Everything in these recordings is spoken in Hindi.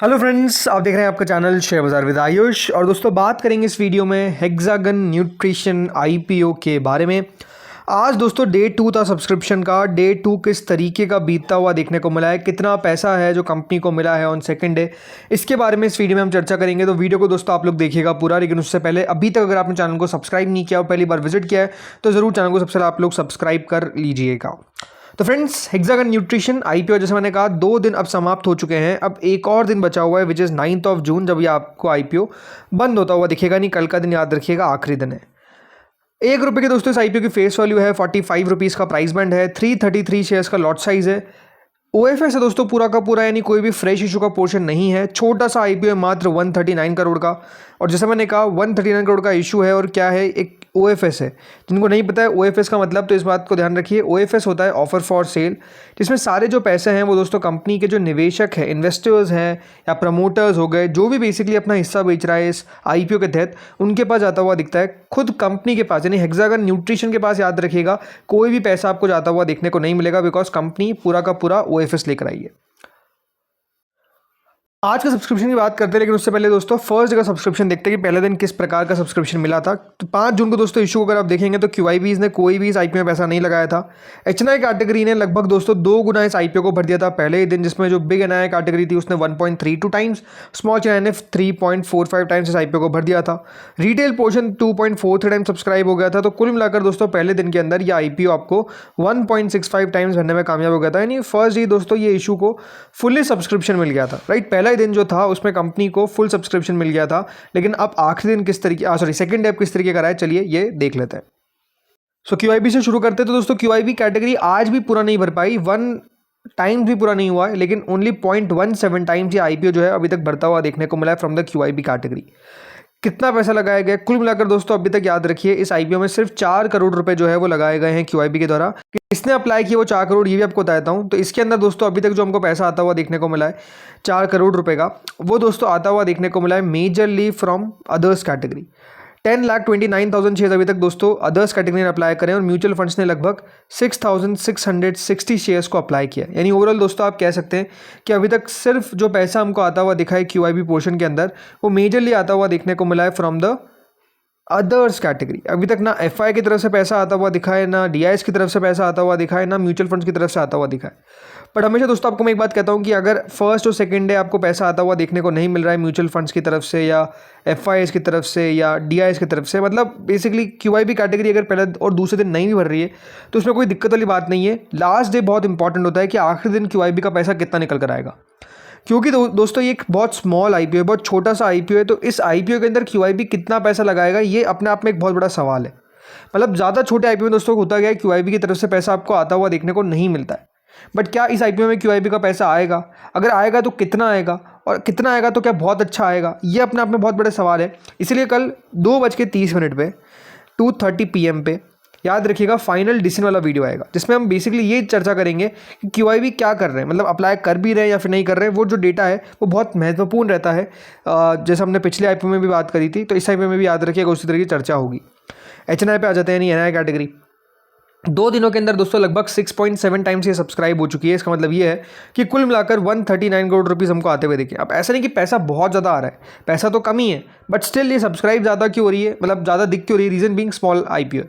हेलो फ्रेंड्स, आप देख रहे हैं आपका चैनल शेयर बाजार विद आयुष। और दोस्तों, बात करेंगे इस वीडियो में हेक्सागन न्यूट्रिशन आईपीओ के बारे में। आज दोस्तों डे 2 था सब्सक्रिप्शन का। डे 2 किस तरीके का बीतता हुआ देखने को मिला है, कितना पैसा है जो कंपनी को मिला है ऑन सेकंड डे, इसके बारे में इस वीडियो में हम चर्चा करेंगे। तो वीडियो को दोस्तों आप लोग देखिएगा पूरा। लेकिन उससे पहले अभी तक अगर आपने चैनल को सब्सक्राइब नहीं किया और पहली बार विजिट किया है तो ज़रूर चैनल को सबसे पहले आप लोग सब्सक्राइब कर लीजिएगा। तो फ्रेंड्स, हेक्सागन न्यूट्रिशन आईपीओ जैसे मैंने कहा 2 दिन अब समाप्त हो चुके हैं। अब एक और दिन बचा हुआ है which is 9th of June, जब ये आपको आईपीओ बंद होता हुआ दिखेगा। नहीं, कल का दिन याद रखिएगा आखिरी दिन है। ₹1 के दोस्तों इस आईपीओ की फेस वैल्यू है, ₹45 का प्राइस बैंड है, 333 शेयर्स का लॉट साइज है। ओएफएस है दोस्तों पूरा का पूरा, यानी कोई भी फ्रेश इशू का पोर्शन नहीं है। छोटा सा आईपीओ है, मात्र 139 करोड़ का। और जैसे मैंने कहा 139 करोड़ का इशू है। और क्या है, एक ओएफएस है। जिनको नहीं पता है ओएफएस का मतलब, तो इस बात को ध्यान रखिए। ओएफएस होता है ऑफर फॉर सेल, जिसमें सारे जो पैसे हैं वो दोस्तों कंपनी के जो निवेशक हैं, इन्वेस्टर्स हैं या प्रमोटर्स हो गए, जो भी बेसिकली अपना हिस्सा बेच रहा है इस आईपीओ के तहत, उनके पास जाता हुआ दिखता है। खुद कंपनी के पास यानी हेक्सागन न्यूट्रिशन के पास, याद रखिएगा, कोई भी पैसा आपको जाता हुआ देखने को नहीं मिलेगा, बिकॉज कंपनी पूरा का पूरा ओएफएस लेकर आई है। आज का सब्सक्रिप्शन की बात करते हैं, लेकिन उससे पहले दोस्तों फर्स्ट डे का सब्सक्रिप्शन देखते हैं कि पहले दिन किस प्रकार का सब्सक्रिप्शन मिला था। तो 5 जून को दोस्तों इशू अगर आप देखेंगे तो क्यूआईबीज ने कोई भी इस आईपीओ में पैसा नहीं लगाया था। एचएनआई कैटेगरी ने लगभग दोस्तों 2 गुना इस आईपीओ को भर दिया था पहले ही दिन, जिसमें जो बिग एनआई कैटेगरी थी उसने 1.32 टाइम्स, स्मॉल एनआई ने 3.45 टाइम्स इस आईपीओ को भर दिया था। रिटेल पोर्शन 2.43 टाइम्स सब्सक्राइब हो गया था। तो कुल मिलाकर दोस्तों पहले दिन के अंदर ये आईपीओ आपको 1.65 टाइम्स भरने में कामयाब हो गया था। यानी फर्स्ट डे दोस्तों ये इशू को फुल्ली सब्सक्रिप्शन मिल गया था। राइट, पहला ही दिन जो था उसमें कंपनी को फुल सब्सक्रिप्शन मिल गया था। लेकिन अब आखिरी दिन किस तरीके सेकंड डे किस तरीके का रहा है, चलिए ये देख लेते हैं। सो क्यूआईबी से शुरू करते हैं। तो दोस्तों क्यूआईबी कैटेगरी आज भी पूरा नहीं भर पाई, 1 टाइम्स भी पूरा नहीं हुआ है, लेकिन ओनली 0.17 टाइम्स ये आईपीओ जो है अभी तक बढ़ता हुआ देखने को मिला है फ्रॉम द क्यूआईबी कैटेगरी। कितना पैसा लगाया गया कुल मिलाकर दोस्तों अभी तक याद रखिए, इस आईपीओ में सिर्फ 4 करोड़ रुपए जो है वो लगाए गए हैं क्यूआईबी के द्वारा। किसने अप्लाई किया वो 4 करोड़, ये भी आपको बताता हूँ। तो इसके अंदर दोस्तों अभी तक जो हमको पैसा आता हुआ देखने को मिला है 4 करोड़ रुपए का, वो दोस्तों आता हुआ देखने को मिला है majorly from others category. 10,29,000 shares अभी तक दोस्तों अदर्स कैटेगरी ने अप्लाई करें और म्यूचुअल फंड्स ने लगभग 6,660 शेयर्स को अप्लाई किया। यानी ओवरऑल दोस्तों आप कह सकते हैं कि अभी तक सिर्फ जो पैसा हमको आता हुआ दिखा है क्यूआईबी पोर्शन के अंदर, वो मेजरली आता हुआ देखने को मिला है फ्रॉम द अदर्स कैटेगरी। अभी तक ना एफआई की तरफ से पैसा आता हुआ दिखा है, ना डीआईएस की तरफ से पैसा आता हुआ दिखा है, ना म्यूचुअल फंड्स की तरफ से आता हुआ दिखा है। बट हमेशा दोस्तों आपको मैं एक बात कहता हूँ कि अगर फर्स्ट और सेकंड डे आपको पैसा आता हुआ देखने को नहीं मिल रहा है म्यूचुअल फंड्स की तरफ से या एफआईएस की तरफ से या डीआईएस की तरफ से, मतलब बेसिकली क्यूआईबी कैटेगरी अगर पहले और दूसरे दिन नहीं भी भर रही है तो उसमें कोई दिक्कत वाली बात नहीं है। लास्ट डे बहुत इंपॉर्टेंट होता है कि आखिरी दिन क्यूआईबी का पैसा कितना निकल कर आएगा, क्योंकि दोस्तों ये एक बहुत स्मॉल आईपीओ है, बहुत छोटा सा आईपीओ है। तो इस आईपीओ के अंदर क्यूआईबी कितना पैसा लगाएगा ये अपने आप में एक बहुत बड़ा सवाल है। मतलब ज़्यादा छोटे आईपीओ में दोस्तों होता गया है क्यूआईबी की तरफ से पैसा आपको आता हुआ देखने को नहीं मिलता है। बट क्या इस आईपीओ में क्यूआईबी का पैसा आएगा? अगर आएगा तो कितना आएगा, और कितना आएगा तो क्या बहुत अच्छा आएगा, ये अपने आप में बहुत बड़े सवाल है। इसीलिए कल 2:30 पे 2:30 PM पे याद रखिएगा फाइनल डिसीजन वाला वीडियो आएगा, जिसमें हम बेसिकली ये चर्चा करेंगे कि क्यूआईबी क्या कर रहे हैं, मतलब अप्लाई कर भी रहे हैं या फिर नहीं कर रहे हैं। वो जो डेटा है वो बहुत महत्वपूर्ण रहता है। जैसे हमने पिछले आईपीओ में भी बात करी थी, तो इस आईपीओ में भी याद रखिएगा उसी तरह की चर्चा होगी। एचएनआई पे आ जाते हैं, यानी एनआई कैटेगरी। 2 दिनों के अंदर दोस्तों लगभग 6.7 टाइम्स ये सब्सक्राइब हो चुकी है। इसका मतलब ये है कि कुल मिलाकर 139 करोड़ रुपीज़ हमको आते हुए देखें। अब ऐसा नहीं कि पैसा बहुत ज़्यादा आ रहा है, पैसा तो कम ही है, बट स्टिल ये सब्सक्राइब ज़्यादा क्यों हो रही है, मतलब ज़्यादा दिख क्यों रही है? Reason being small IPO.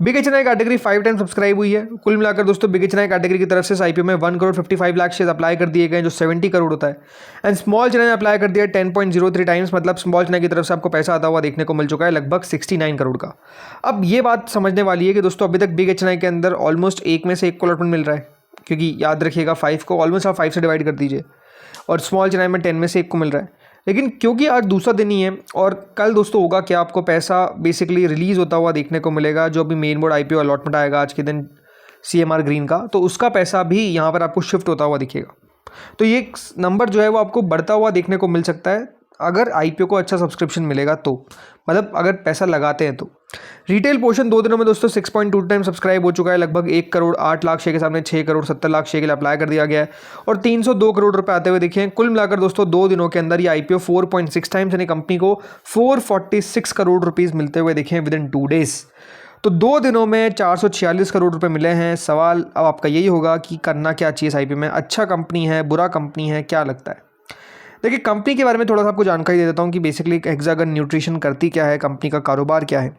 Big HNI category 5 time subscribe हुई है। कुल मिलाकर दोस्तों बिग एचएनआई कैटेगरी की तरफ से इस आईपीओ में 1,55 लाख शेयर अप्लाई कर दिए गए, जो 70 करोड़ होता है। एंड स्मॉल एचएनआई ने अप्लाई कर दिया 10.03 टाइम्स, मतलब स्मॉल एचएनआई की तरफ से आपको पैसा आता हुआ देखने को मिल चुका है लगभग 69 करोड़ का। अब ये बात समझने वाली है कि दोस्तों अभी तक बिग एचएनआई के अंदर ऑलमोस्ट 1 में से 1 को अलॉटमेंट मिल रहा है, क्योंकि याद रखिएगा 5 को ऑलमोस्ट आप 5 से डिवाइड कर दीजिए, और स्मॉल एचएनआई में 10 में से 1 को मिल रहा है। लेकिन क्योंकि आज दूसरा दिन ही है और कल दोस्तों होगा क्या, आपको पैसा बेसिकली रिलीज़ होता हुआ देखने को मिलेगा। जो अभी मेन बोर्ड आईपीओ अलॉटमेंट आएगा आज के दिन सीएमआर ग्रीन का, तो उसका पैसा भी यहाँ पर आपको शिफ्ट होता हुआ दिखेगा। तो ये नंबर जो है वो आपको बढ़ता हुआ देखने को मिल सकता है अगर आईपीओ को अच्छा सब्सक्रिप्शन मिलेगा तो, मतलब अगर पैसा लगाते हैं तो। रिटेल पोर्शन 2 दिनों में दोस्तों 6.2 टाइम सब्सक्राइब हो चुका है। लगभग 1 करोड़ 8 लाख शेयर के सामने 6 करोड़ 70 लाख शेयर के लिए अप्लाई कर दिया गया है, और 302 करोड़ रुपए आते हुए दिखे। कुल मिलाकर दोस्तों 2 दिनों के अंदर ये आईपीओ 4.6 टाइम्स यानी कंपनी को 446 करोड़ रुपीज़ मिलते हुए दिखे विद इन 2 डेज। तो 2 दिनों में 446 करोड़ रुपए मिले हैं। सवाल अब आपका यही होगा कि करना क्या चाहिए इस आईपीओ में, अच्छा कंपनी है, बुरा कंपनी है, क्या लगता है? देखिए कंपनी के बारे में थोड़ा सा आपको जानकारी दे देता हूँ कि बेसिकली हेक्सागन न्यूट्रिशन करती क्या है, कंपनी का कारोबार क्या है।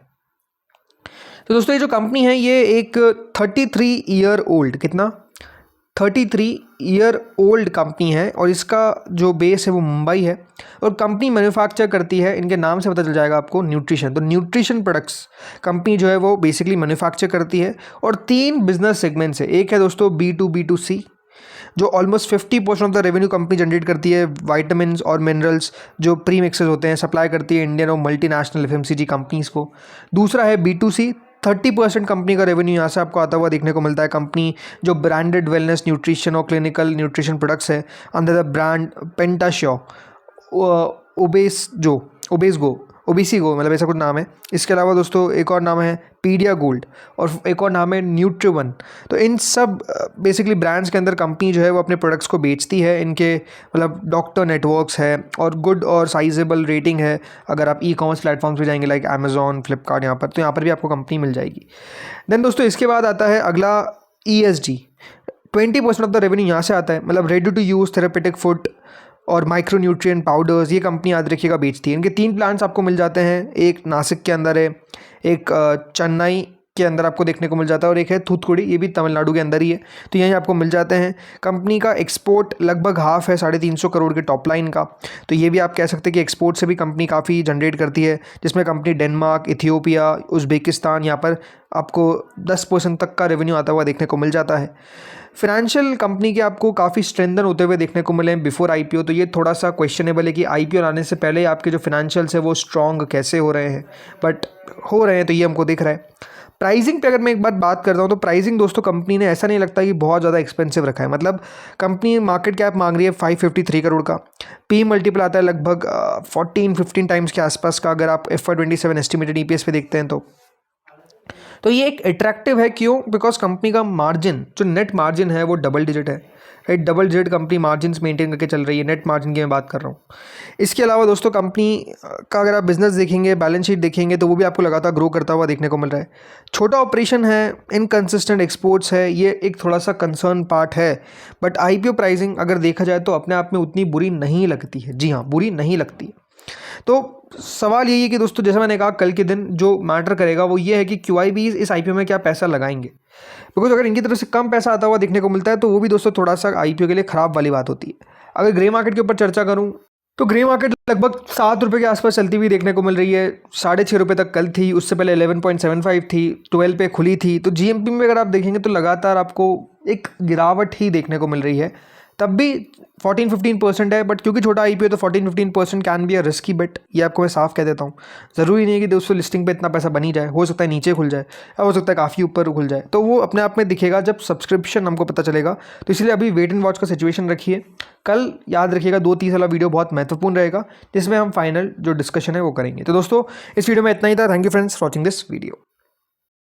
तो दोस्तों ये जो कंपनी है ये एक 33 ईयर ओल्ड, कितना 33 ईयर ओल्ड कंपनी है और इसका जो बेस है वो मुंबई है और कंपनी मैन्युफैक्चर करती है, इनके नाम से पता चल जाएगा आपको, न्यूट्रिशन। तो न्यूट्रिशन प्रोडक्ट्स कंपनी जो है वो बेसिकली मैन्युफैक्चर करती है और 3 बिजनेस सेगमेंट्स है। एक है दोस्तों B2B2C जो almost 50% of the revenue company generate करती है, वाइटामिन और मिनरल्स जो प्री मिक्सेस होते हैं सप्लाई करती है इंडियन और मल्टीनेशनल FMCG कंपनीज़ को। दूसरा है B2C, 30% कंपनी का रेवेन्यू यहाँ से आपको आता हुआ देखने को मिलता है। कंपनी जो ब्रांडेड वेलनेस न्यूट्रिशन और क्लिनिकल न्यूट्रिशन प्रोडक्ट्स है अंडर द ब्रांड पेंटाश्योर, ओबेसीगो मतलब ऐसा कुछ नाम है। इसके अलावा दोस्तों एक और नाम है पीडिया गोल्ड और एक और नाम है न्यूट्रीवन। तो इन सब बेसिकली ब्रांड्स के अंदर कंपनी जो है वो अपने प्रोडक्ट्स को बेचती है। इनके मतलब डॉक्टर नेटवर्क्स है और गुड और साइजेबल रेटिंग है। अगर आप ई-कॉमर्स प्लेटफॉर्म्स पे जाएंगे लाइक अमेजॉन, फ्लिपकार्ट, यहाँ पर तो यहाँ पर भी आपको कंपनी मिल जाएगी। देन दोस्तों इसके बाद आता है अगला ESG, 20% ऑफ द रेवेन्यू यहाँ से आता है। मतलब ready to use therapeutic food और माइक्रो न्यूट्रिएंट पाउडर्स ये कंपनी याद रखिएगा बेचती है। इनके 3 प्लांट्स आपको मिल जाते हैं, एक नासिक के अंदर है, एक चेन्नई के अंदर आपको देखने को मिल जाता है और एक है थूथकुड़ी, ये भी तमिलनाडु के अंदर ही है। तो यहीं आपको मिल जाते हैं। कंपनी का एक्सपोर्ट लगभग हाफ है 350 करोड़ के टॉप लाइन का। तो ये भी आप कह सकते हैं कि एक्सपोर्ट से भी कंपनी काफ़ी जनरेट करती है, जिसमें कंपनी डेनमार्क, इथियोपिया, उज़्बेकिस्तान यहाँ पर आपको 10% तक का रेवेन्यू आता हुआ देखने को मिल जाता है। फिनेंशियल कंपनी के आपको काफ़ी स्ट्रेंथन होते हुए देखने को मिले बिफोर IPO। तो ये थोड़ा सा क्वेश्चनेबल है कि IPO लाने से पहले आपके जो फिनेंशियल्स है वो स्ट्रॉन्ग कैसे हो रहे हैं, बट हो रहे हैं तो ये हमको दिख रहा है। प्राइसिंग पे अगर मैं एक बात करता हूँ तो प्राइसिंग दोस्तों कंपनी ने ऐसा नहीं लगता कि बहुत ज़्यादा एक्सपेंसिव रखा है। मतलब कंपनी मार्केट कैप मांग रही है 553 करोड़ का, P मल्टीपल आता है लगभग 14-15 टाइम्स के आसपास का अगर आप FY27 एस्टिमेटेड EPS पे देखते हैं तो ये एक अट्रैक्टिव है। क्यों? बिकॉज कंपनी का मार्जिन जो नेट मार्जिन है वो डबल डिजिट है, right. Double digit company margin maintain करके चल रही है, नेट मार्जिन की मैं बात कर रहा हूँ। इसके अलावा दोस्तों कंपनी का अगर आप बिजनेस देखेंगे, बैलेंस शीट देखेंगे तो वो भी आपको लगातार ग्रो करता हुआ देखने को मिल रहा है। छोटा ऑपरेशन है, इनकंसिस्टेंट एक्सपोर्ट्स है, ये एक थोड़ा सा कंसर्न पार्ट है। बट IPO प्राइसिंग अगर देखा जाए तो अपने आप में उतनी बुरी नहीं लगती है। जी हाँ, बुरी नहीं लगती है। तो सवाल यही है कि दोस्तों जैसे मैंने कहा कल के दिन जो मैटर करेगा वो ये है कि QIBs इस IPO में क्या पैसा लगाएंगे। बिकॉज अगर इनकी तरफ से कम पैसा आता हुआ देखने को मिलता है तो वो भी दोस्तों थोड़ा सा IPO के लिए ख़राब वाली बात होती है। अगर ग्रे मार्केट के ऊपर चर्चा करूँ तो ग्रे मार्केट लगभग 7 रुपये के आसपास चलती हुई देखने को मिल रही है। 6.5 रुपये तक कल थी, उससे पहले 11.75 थी, 12 पे खुली थी। तो GMP में अगर आप देखेंगे तो लगातार आपको एक गिरावट ही देखने को मिल रही है। तब भी 14-15% है, बट क्योंकि छोटा IPO तो 14-15% कैन बी अ रिस्की बेट, ये आपको मैं साफ कह देता हूँ। ज़रूरी नहीं है कि दोस्तों लिस्टिंग पे इतना पैसा बनी जाए, हो सकता है नीचे खुल जाए या हो सकता है काफ़ी ऊपर खुल जाए। तो वो अपने आप में दिखेगा जब सब्सक्रिप्शन हमको पता चलेगा। तो इसलिए अभी वेट एंड वॉच का सिचुएशन रखिए। कल याद रखिएगा 2-3 वाला वीडियो बहुत महत्वपूर्ण रहेगा जिसमें हम फाइनल जो डिस्कशन है वो करेंगे। तो दोस्तों इस वीडियो में इतना ही था। Thank you friends for watching this video.